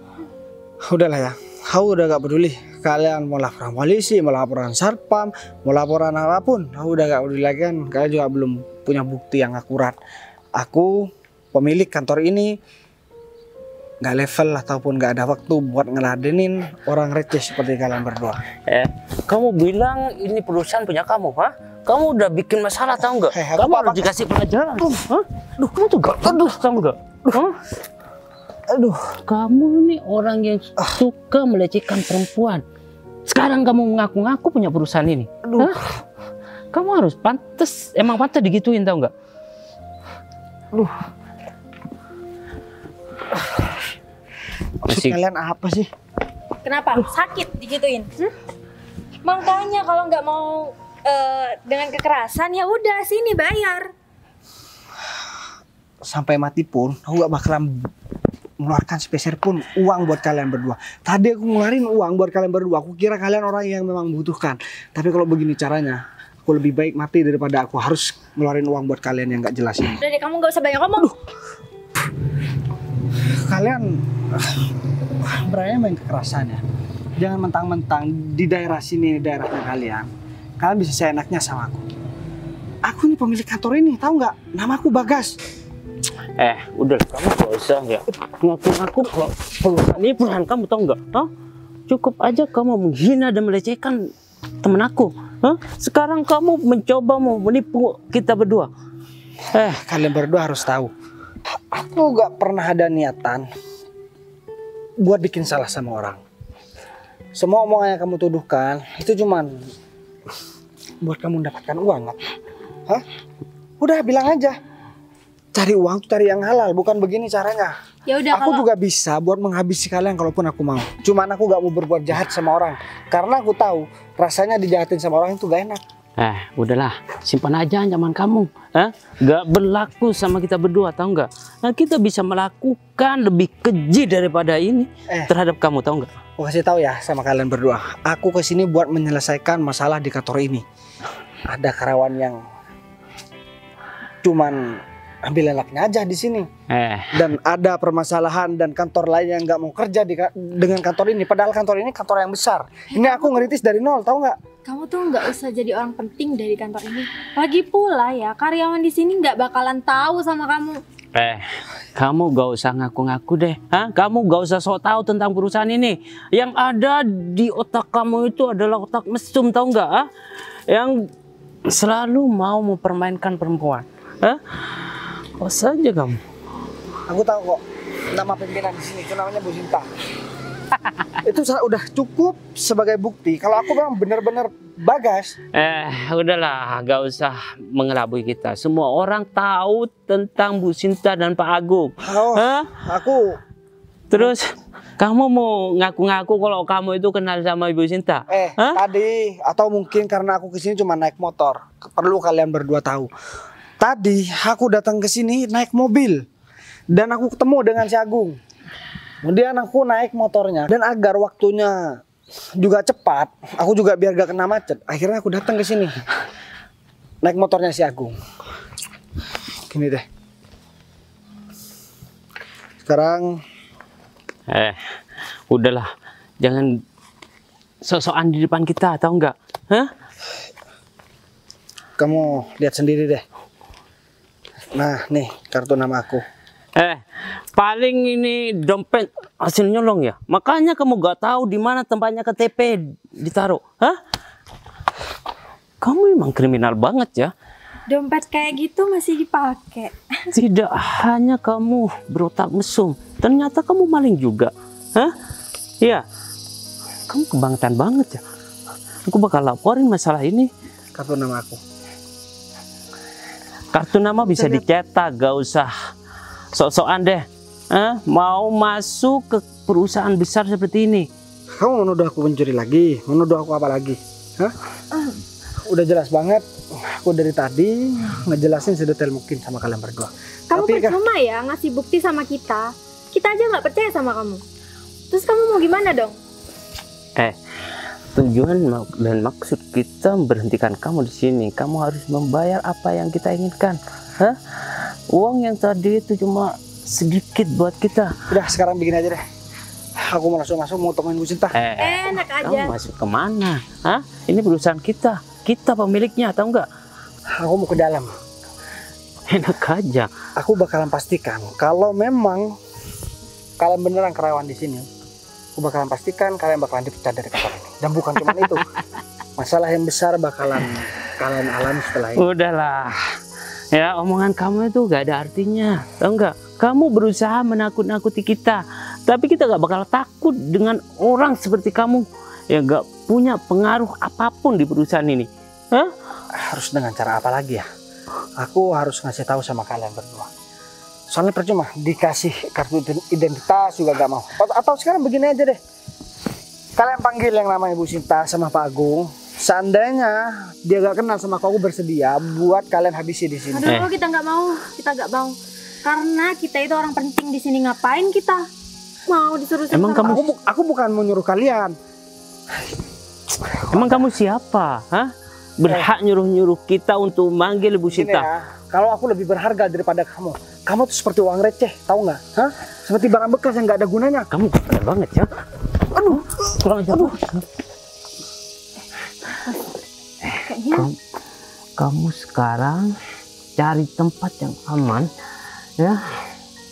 Udahlah ya. Aku udah gak peduli. Kalian mau laporan polisi, mau laporan satpam, mau laporan apapun. Aku udah gak peduli lagi kan. Kalian juga belum punya bukti yang akurat. Aku pemilik kantor ini gak level ataupun gak ada waktu buat ngeladenin orang receh seperti kalian berdua. Kamu bilang ini perusahaan punya kamu, ha? Kamu udah bikin masalah, tahu nggak? Aku Kamu harus dikasih pelajaran. Hah? Duh, kamu tuh gak pedus, tahu nggak? Hah? Aduh, Kamu ini orang yang suka melecehkan perempuan. Sekarang kamu mengaku-ngaku punya perusahaan ini. Hah? Kamu harus pantas, emang pantas digituin, tahu nggak? Maksud Masih- kalian apa sih? Kenapa? Sakit digituin? Makanya kalau nggak mau dengan kekerasan ya udah sini bayar. Sampai mati pun aku gak bakalan mengeluarkan sepeser pun uang buat kalian berdua. Tadi aku ngeluarin uang buat kalian berdua. Aku kira kalian orang yang memang membutuhkan. Tapi kalau begini caranya, aku lebih baik mati daripada aku harus ngeluarin uang buat kalian yang gak jelas ini. Udah deh, kamu nggak usah banyak ngomong. Kalian berani main kekerasan ya. Jangan mentang-mentang di daerah sini, daerahnya kalian. Kalian bisa seenaknya sama aku. Aku ini pemilik kantor ini, tahu nggak? Nama aku Bagas. Udah kamu gak usah ya ngaku-ngaku kalau perusahaan ini perusahaan kamu, tahu nggak? Hah? Cukup aja kamu menghina dan melecehkan temen aku. Hah? Sekarang kamu mencoba mau menipu kita berdua. Kalian berdua harus tahu. Aku nggak pernah ada niatan buat bikin salah sama orang. Semua omongan yang kamu tuduhkan itu cuman buat kamu mendapatkan uang, nggak? Hah? Udah bilang aja. Cari uang tuh cari yang halal, bukan begini caranya. Ya udah Aku kalau juga bisa buat menghabisi kalian kalaupun aku mau. Cuman aku gak mau berbuat jahat sama orang. Karena aku tahu rasanya dijahatin sama orang itu gak enak. Udahlah, simpan aja ancaman kamu. Gak berlaku sama kita berdua, tahu nggak? Nah, kita bisa melakukan lebih keji daripada ini terhadap kamu, tahu nggak? Aku kasih tahu ya sama kalian berdua. Aku kesini buat menyelesaikan masalah di kantor ini. Ada karyawan yang cuman ambil enaknya aja di sini. Dan ada permasalahan dan kantor lain yang nggak mau kerja dengan kantor ini. Padahal kantor ini kantor yang besar. Ini aku ngerintis dari nol, tahu nggak? kamu tuh nggak usah jadi orang penting dari kantor ini. Lagi pula ya karyawan di sini nggak bakalan tahu sama kamu. Kamu gak usah ngaku-ngaku deh. Kamu gak usah sok tahu tentang perusahaan ini. Yang ada di otak kamu itu adalah otak mesum, tahu nggak? Yang selalu mau mempermainkan perempuan. Kok saja kamu? Aku tahu kok nama pimpinan di sini itu namanya Bu Sinta. Itu udah cukup sebagai bukti kalau aku memang benar-benar Bagas. Udahlah, gak usah mengelabui kita. Semua orang tahu tentang Bu Sinta dan Pak Agung. Aku Terus kamu mau ngaku-ngaku kalau kamu itu kenal sama Ibu Sinta? Tadi atau mungkin karena aku kesini cuma naik motor. Perlu kalian berdua tahu. Tadi aku datang ke sini naik mobil dan aku ketemu dengan si Agung. Kemudian aku naik motornya dan agar waktunya juga cepat, aku juga biar gak kena macet. Akhirnya aku datang ke sini naik motornya si Agung. Gini deh. Sekarang udahlah, jangan sok-sokan di depan kita, tahu nggak? kamu lihat sendiri deh. Nah, nih kartu nama aku. Paling ini dompet hasil nyolong ya. Makanya kamu gak tahu di mana tempatnya KTP ditaruh. Kamu emang kriminal banget ya. Dompet kayak gitu masih dipakai. Tidak hanya kamu berotak mesum, ternyata kamu maling juga. Iya. Kamu kebangetan banget ya. Aku bakal laporin masalah ini. Kartu nama aku. Kartu nama bisa dicetak, gak usah sok-sokan deh. Mau masuk ke perusahaan besar seperti ini. Kamu menuduh aku mencuri lagi? Menuduh aku apa lagi? Udah jelas banget. Aku dari tadi ngejelasin sedetail mungkin sama kalian berdua. Kamu Tapi percuma ya ngasih bukti sama kita. Kita aja nggak percaya sama kamu. Terus kamu mau gimana dong? Tujuan dan maksud kita memberhentikan kamu di sini. Kamu harus membayar apa yang kita inginkan. Uang yang tadi itu cuma sedikit buat kita. udah sekarang begini aja deh. Aku mau langsung masuk mau temuin Bu Sinta. Enak aja. Kamu masuk kemana? Ini perusahaan kita. Kita pemiliknya, tahu nggak? Aku mau ke dalam. Enak aja. Aku bakalan pastikan kalau memang kalian beneran karyawan di sini. Aku bakalan pastikan kalian bakalan dipecat dari kantor ini. Dan bukan cuma itu. Masalah yang besar bakalan kalian alami setelah ini. Udahlah. Ya, omongan kamu itu gak ada artinya, tahu nggak? Kamu berusaha menakut-nakuti kita, tapi kita gak bakal takut dengan orang seperti kamu yang gak punya pengaruh apapun di perusahaan ini. Harus dengan cara apa lagi ya? Aku harus ngasih tahu sama kalian berdua. Soalnya percuma dikasih kartu identitas juga gak mau. Atau sekarang begini aja deh. Kalian panggil yang namanya Bu Sinta sama Pak Agung. Seandainya dia gak kenal sama aku bersedia buat kalian habisi di sini. Aduh, kita nggak mau. Kita nggak mau. Karena kita itu orang penting di sini. Ngapain kita mau disuruh? Emang kamu? Aku bukan mau nyuruh kalian. Emang kamu siapa? Hah? Berhak nyuruh-nyuruh kita untuk manggil Bu Gini Sinta. ya, kalau aku lebih berharga daripada kamu. Kamu tuh seperti uang receh, tahu nggak? Hah? Seperti barang bekas yang nggak ada gunanya. Kamu benar banget ya. Aduh, Kurang ajar. Kayaknya Kamu sekarang cari tempat yang aman ya,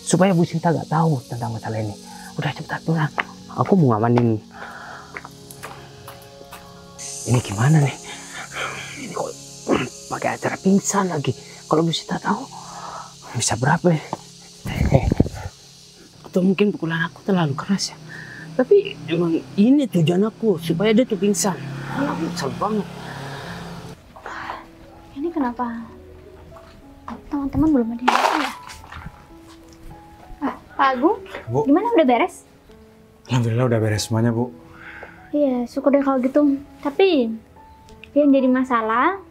supaya Bu Sinta gak tahu tentang masalah ini. Udah cepetan pulang. Aku mau ngamanin. Ini gimana nih? Ini kok pakai acara pingsan lagi. Kalau Bu Sinta tahu bisa berapa ya? Atau mungkin pukulan aku terlalu keras ya. Tapi emang ini tujuan aku supaya dia tuh pingsan. Aku kesel banget. ini kenapa teman-teman belum ada yang datang ya? Pak Agung, Bu. gimana udah beres? Alhamdulillah udah beres semuanya, Bu. Iya, syukur deh kalau gitu. Tapi yang jadi masalah,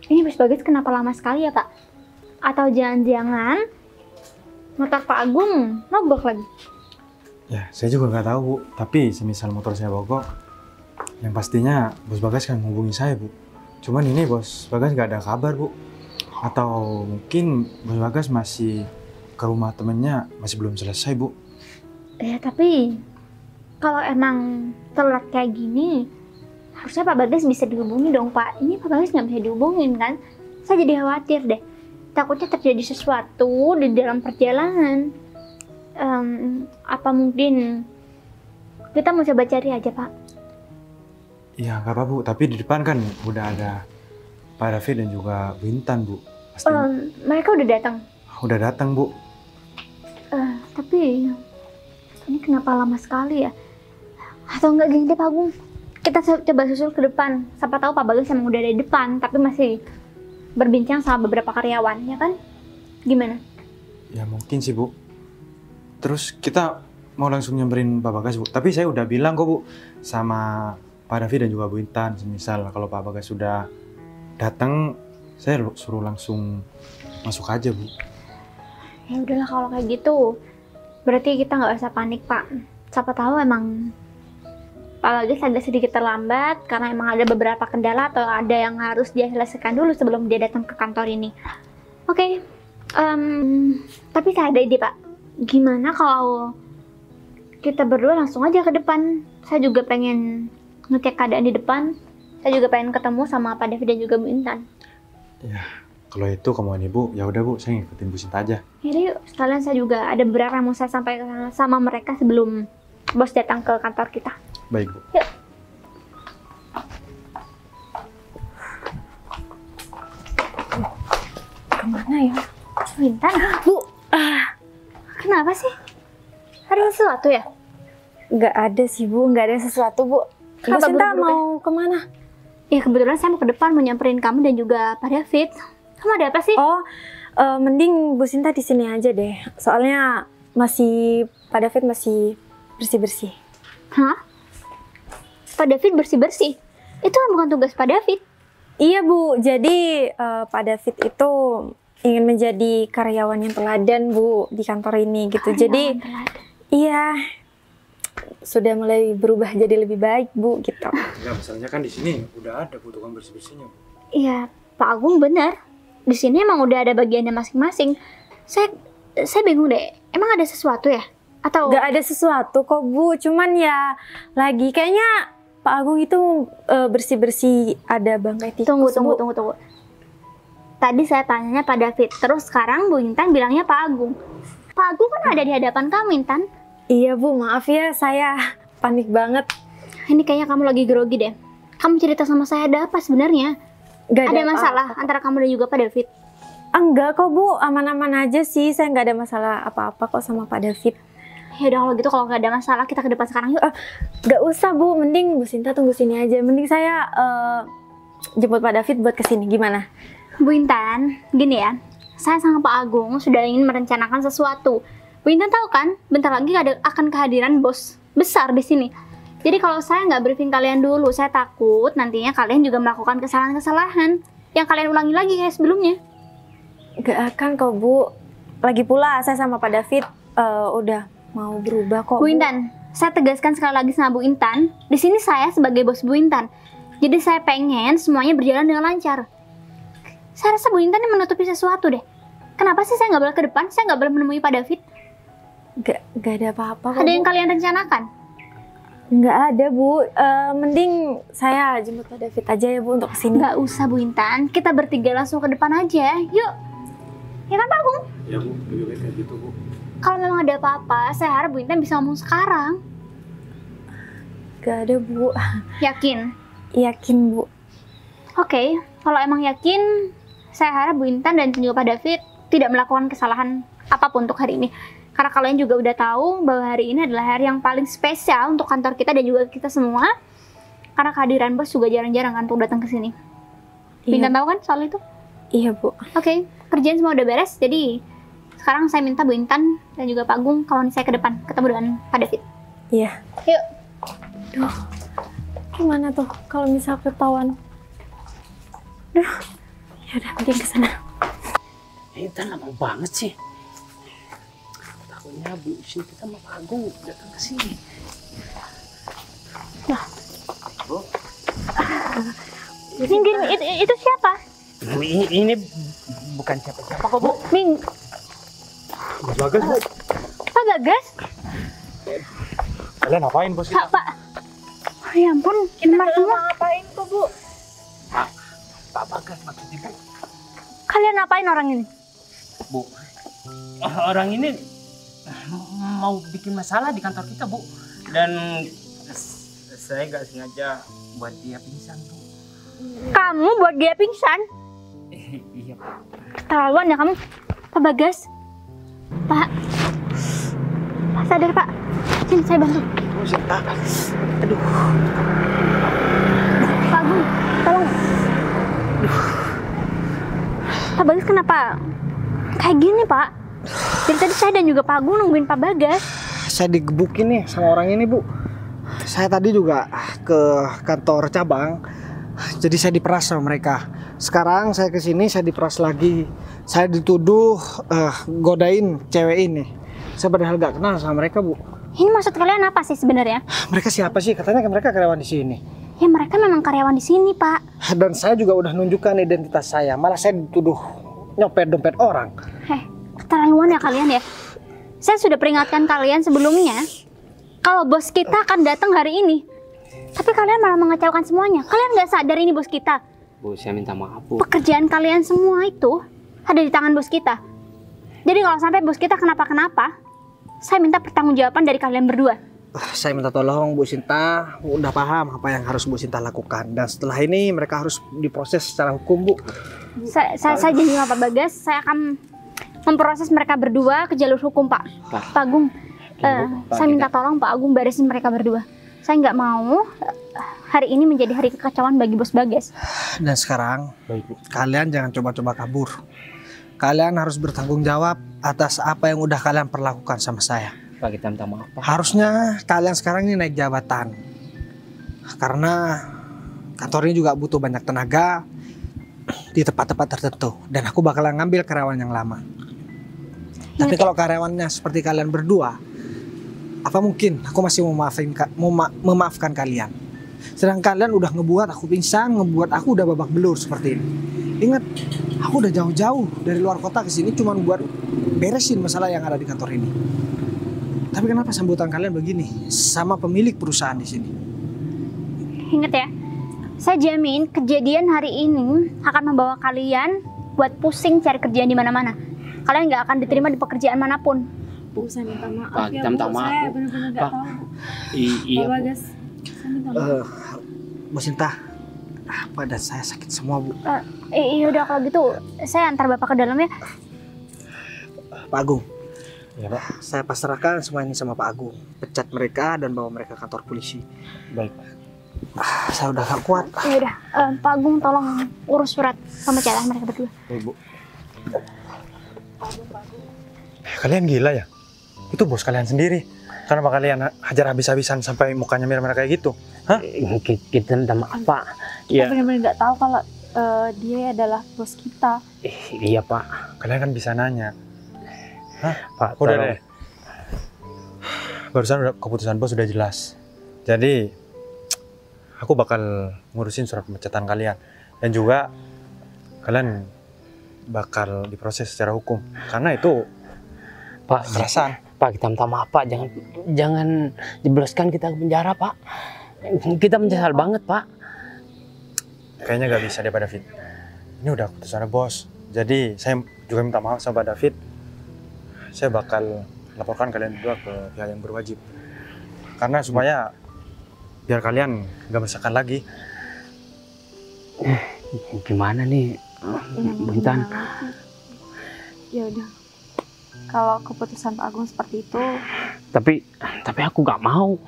ini Mas Bagas kenapa lama sekali ya Pak? Atau jangan-jangan motor Pak Agung mogok lagi? Ya, saya juga nggak tahu, Bu. Tapi semisal motor saya mogok, yang pastinya Bos Bagas kan menghubungi saya, Bu. Cuman ini Bos Bagas nggak ada kabar, Bu. Atau mungkin Bos Bagas masih ke rumah temennya, masih belum selesai, Bu. Ya tapi kalau emang telat kayak gini, harusnya Pak Bagas bisa dihubungi dong Pak. Ini Pak Bagas nggak bisa dihubungin kan? Saya jadi khawatir deh. Takutnya terjadi sesuatu di dalam perjalanan. Apa mungkin kita mau coba cari aja Pak? Iya, nggak apa, Bu. Tapi di depan kan udah ada Pak David dan juga Bu Intan, Bu. Pasti Mereka udah datang. udah datang, Bu. Tapi ini kenapa lama sekali ya? Atau enggak gini deh Pak Agung, kita coba susul ke depan. Siapa tahu Pak Bagas emang udah ada di depan, tapi masih berbincang sama beberapa karyawan, ya kan? Gimana? Ya mungkin sih, Bu. Terus kita mau langsung nyamperin Pak Bagas, Bu. Tapi saya udah bilang kok, Bu, sama Pak David dan juga Bu Intan. Semisal kalau Pak Bagas sudah datang, saya suruh langsung masuk aja, Bu. Ya udahlah kalau kayak gitu. Berarti kita nggak usah panik, Pak. Siapa tahu emang Pak Bagas agak sedikit terlambat karena emang ada beberapa kendala atau ada yang harus dia selesaikan dulu sebelum dia datang ke kantor ini. Oke. Tapi saya ada ide, Pak. Gimana kalau kita berdua langsung aja ke depan? Saya juga pengen ngecek keadaan di depan. Saya juga pengen ketemu sama Pak David dan juga Bu Intan. Ya, kalau itu kemauan Ibu, ya udah, Bu, saya ngikutin Bu Sinta aja. Yaudah yuk, sekalian saya juga ada beberapa yang mau saya sampaikan sama mereka sebelum bos datang ke kantor kita. Baik, Bu. Yuk. Kemana ya? Bu Intan? Bu, kenapa sih? Ada sesuatu ya? Nggak ada sih Bu, nggak ada sesuatu Bu. Bu Kenapa Sinta buru-buru, mau kemana? Ya kebetulan saya mau ke depan mau nyamperin kamu dan juga Pak David. Kamu ada apa sih? Oh, mending Bu Sinta di sini aja deh. Soalnya Pak David masih bersih-bersih. Hah? Pak David bersih-bersih? Itu kan bukan tugas Pak David. Iya Bu, jadi Pak David itu ingin menjadi karyawan yang teladan Bu di kantor ini gitu. Jadi iya, sudah mulai berubah jadi lebih baik Bu gitu. Enggak, masalahnya kan di sini udah ada Bu tukang bersih-bersihnya, Bu. Iya, Pak Agung benar. Di sini emang udah ada bagiannya masing-masing. Saya bingung deh. Emang ada sesuatu ya? Atau Nggak ada sesuatu kok Bu, cuman ya lagi kayaknya Pak Agung itu bersih-bersih ada bangkai tikus. Tunggu. Tadi saya tanyanya Pak David, terus sekarang Bu Intan bilangnya Pak Agung. Pak Agung kan ada di hadapan kamu, Intan. Iya Bu, maaf ya saya panik banget. Ini kayaknya kamu lagi grogi deh. Kamu cerita sama saya ada apa sebenarnya? Gak Ada masalah antara kamu dan juga Pak David? Enggak kok Bu, aman-aman aja sih. Saya nggak ada masalah apa-apa kok sama Pak David. Ya udah kalau gitu, kalau nggak ada masalah kita ke depan sekarang yuk. Nggak usah Bu, mending Bu Sinta tunggu sini aja. Mending saya jemput Pak David buat kesini, gimana? Bu Intan, gini ya. saya sama Pak Agung sudah ingin merencanakan sesuatu. Bu Intan tahu kan, bentar lagi akan kehadiran bos besar di sini. Jadi kalau saya nggak briefing kalian dulu, saya takut nantinya kalian juga melakukan kesalahan-kesalahan yang kalian ulangi lagi kayak sebelumnya. Gak akan kok Bu. Lagi pula saya sama Pak David udah mau berubah kok Bu Intan, saya tegaskan sekali lagi sama Bu Intan, di sini saya sebagai bos Bu Intan. Jadi saya pengen semuanya berjalan dengan lancar. Saya rasa Bu Intan yang menutupi sesuatu deh. Kenapa sih saya nggak boleh ke depan? Saya nggak boleh menemui Pak David? Gak ada apa-apa kok. Ada yang kalian rencanakan? Nggak ada Bu. Mending saya jemput Pak David aja ya Bu untuk kesini. Nggak usah Bu Intan, kita bertiga langsung ke depan aja. Yuk. Ya kan Pak Agung? Ya Bu, lebih baik kayak gitu Bu. Kalau memang ada apa-apa, saya harap Bu Intan bisa ngomong sekarang. Gak ada Bu. Yakin? Yakin Bu. Oke, kalau emang yakin, saya harap Bu Intan dan juga Pak David tidak melakukan kesalahan apapun untuk hari ini. Karena kalian juga udah tahu bahwa hari ini adalah hari yang paling spesial untuk kantor kita dan juga kita semua. Karena kehadiran bos juga jarang-jarang kan untuk datang ke sini. Bu Intan tahu kan soal itu? Iya Bu. Oke, kerjaan semua udah beres. Jadi sekarang saya minta Bu Intan dan juga Pak Agung kalau saya ke depan ketemu dengan Pak David. Iya. Yuk. Duh, gimana tuh kalau misal ketahuan? Duh, yaudah mending kesana. Intan lama banget sih. Takutnya Bu Sinta sama Pak Agung datang ke sini. Nah. Itu siapa? Ini bukan siapa-siapa kok Bu. Ming. Bos Bagas Bu. Pak Bagas? Kalian ngapain bos kita? Pak. Oh, ya ampun, kita semua. Ngapain kok Bu? Pak Bagas maksudnya Bu. Kalian ngapain orang ini? Bu, orang ini mau bikin masalah di kantor kita Bu. Dan saya nggak sengaja buat dia pingsan Bu. Kamu buat dia pingsan? Iya Pak. Keterlaluan ya kamu. Pak Bagas. Pak. Pak sadar Pak. Sini saya bantu. Aduh. Pak Agung, tolong. Pak Bagas kenapa kayak gini Pak? Dari tadi saya dan juga Pak Agung nungguin Pak Bagas. Saya digebukin nih sama orang ini Bu. Saya tadi juga ke kantor cabang. Jadi saya diperas sama mereka. Sekarang saya ke sini saya diperas lagi. Saya dituduh godain cewek ini. Saya padahal gak kenal sama mereka Bu. Ini maksud kalian apa sih sebenarnya? Mereka siapa sih? Katanya mereka karyawan di sini. Ya mereka memang karyawan di sini Pak. Dan saya juga udah nunjukkan identitas saya. Malah saya dituduh nyopet dompet orang. Keterlaluan ya kalian ya. Saya sudah peringatkan kalian sebelumnya kalau bos kita akan datang hari ini. Tapi kalian malah mengacaukan semuanya. Kalian nggak sadar ini bos kita. Bu, saya minta maaf Bu. Pekerjaan kalian semua itu ada di tangan bos kita. Jadi kalau sampai bos kita kenapa-kenapa, saya minta pertanggungjawaban dari kalian berdua. Saya minta tolong Bu Sinta, udah paham apa yang harus Bu Sinta lakukan. Dan setelah ini mereka harus diproses secara hukum Bu. Saya janji sama Pak Bagas, saya akan memproses mereka berdua ke jalur hukum Pak. Pak Agung, saya minta tolong Pak Agung beresin mereka berdua. Saya nggak mau hari ini menjadi hari kekacauan bagi bos Bagas. Dan sekarang, kalian jangan coba-coba kabur. Kalian harus bertanggung jawab atas apa yang udah kalian perlakukan sama saya. Pak, kita minta maaf Pak. Harusnya kalian sekarang ini naik jabatan. Karena kantor ini juga butuh banyak tenaga di tempat-tempat tertentu. Dan aku bakalan ngambil karyawan yang lama. Tapi kalau karyawannya seperti kalian berdua, apa mungkin aku masih memaafkan kalian? Sedang kalian udah ngebuat aku pingsan, ngebuat aku udah babak belur seperti ini. Ingat, aku udah jauh-jauh dari luar kota ke sini cuma buat beresin masalah yang ada di kantor ini. Tapi kenapa sambutan kalian begini sama pemilik perusahaan di sini? Ingat ya, saya jamin kejadian hari ini akan membawa kalian buat pusing cari kerjaan di mana-mana. Kalian nggak akan diterima di pekerjaan manapun. Bu, saya minta maaf Pak, ya kita minta Bu. maaf, Saya Bu. benar-benar nggak Pak. tahu. Iya Pak Bu. Bagas, saya minta maaf. Bu Sinta, badan saya sakit semua Bu. Iya udah kalau gitu, saya antar bapak ke dalam ya. Pak Agung, Ya Pak. saya pasrahkan semua ini sama Pak Agung. Pecat mereka dan bawa mereka ke kantor polisi. Baik. Saya udah gak kuat. Ya udah, Pak Agung tolong urus surat pemecatan mereka berdua. Baik Bu. Kalian gila ya? Itu bos kalian sendiri. Kenapa kalian hajar habis-habisan sampai mukanya merah-merah kayak gitu? Hah? Kita minta maaf Pak. Ya. Kita benar-benar nggak tahu kalau dia adalah bos kita. Iya Pak. Kalian kan bisa nanya. Hah? Pak, Udah tolong. deh. Barusan keputusan bos sudah jelas. Jadi aku bakal ngurusin surat pemecatan kalian. Dan juga kalian bakal diproses secara hukum. Karena itu Pak, kekerasan. Pak, kita minta maaf Pak. Jangan jebloskan kita ke penjara Pak. Kita menyesal banget Pak. Kayaknya nggak bisa deh Pak David. Ini udah keputusannya bos. Jadi saya juga minta maaf sama Pak David. Saya bakal laporkan kalian berdua ke pihak yang berwajib. Karena supaya biar kalian nggak meresahkan lagi. Gimana nih, Bu Intan? Ya udah. Kalau keputusan Pak Agung seperti itu, Tapi aku nggak mau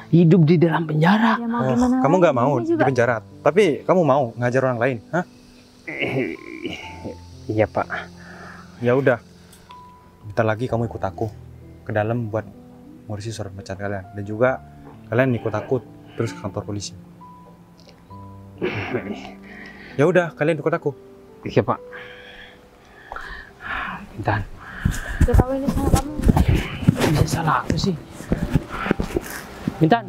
hidup di dalam penjara. ya mau gimana Kamu lagi? nggak mau Ini di juga penjara, tapi kamu mau ngajar orang lain, hah? Iya Pak. Ya udah. Bentar lagi kamu ikut aku ke dalam buat ngurusin surat pecat kalian. Dan juga kalian ikut aku terus ke kantor polisi. Ya udah, kalian ikut aku. Iya Pak. Intan. udah tahu ini salah kamu. Bisa salah aku sih. Intan,